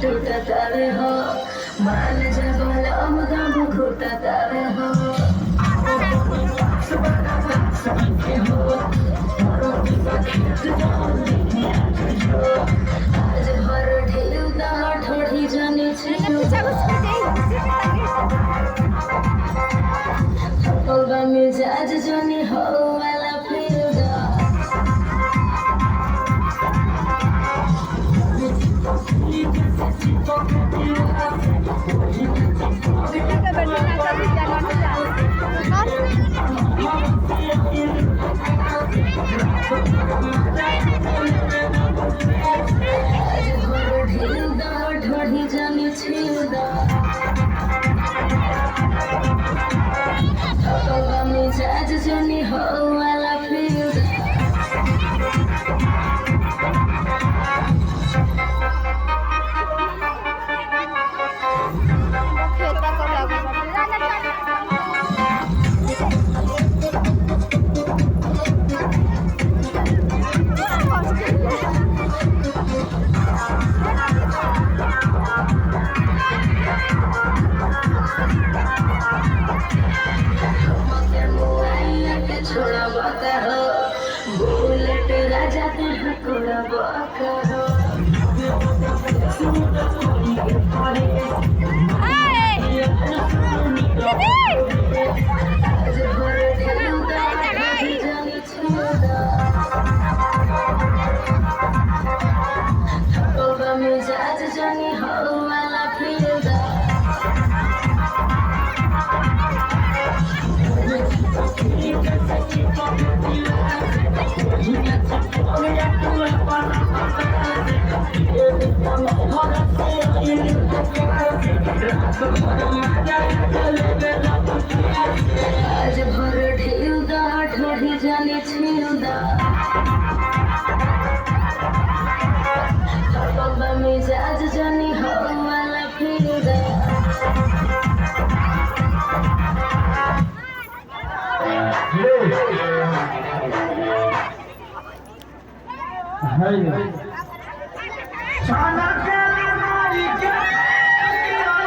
टूटतावे हो मान जब लम दम घुटतावे हो आज भर ढेउ दा ढोढ़ी जाने होगा मिजाज जाने हो वाला फिर ढोढ़ी जाने छिदा होगा मिजाज जाने हो वाला फिर छोड़ा बाका हो बुलेट राजा तेरा कोड़ा बाका हो आज भर ढेउ दा ढोढ़ी जाने छिदा होगा मिजाज जाने हो वाला फिदा आज भर ढेउ दा ढोढ़ी जाने छिदा होगा मिजाज जाने हो वाला फिदा Hey.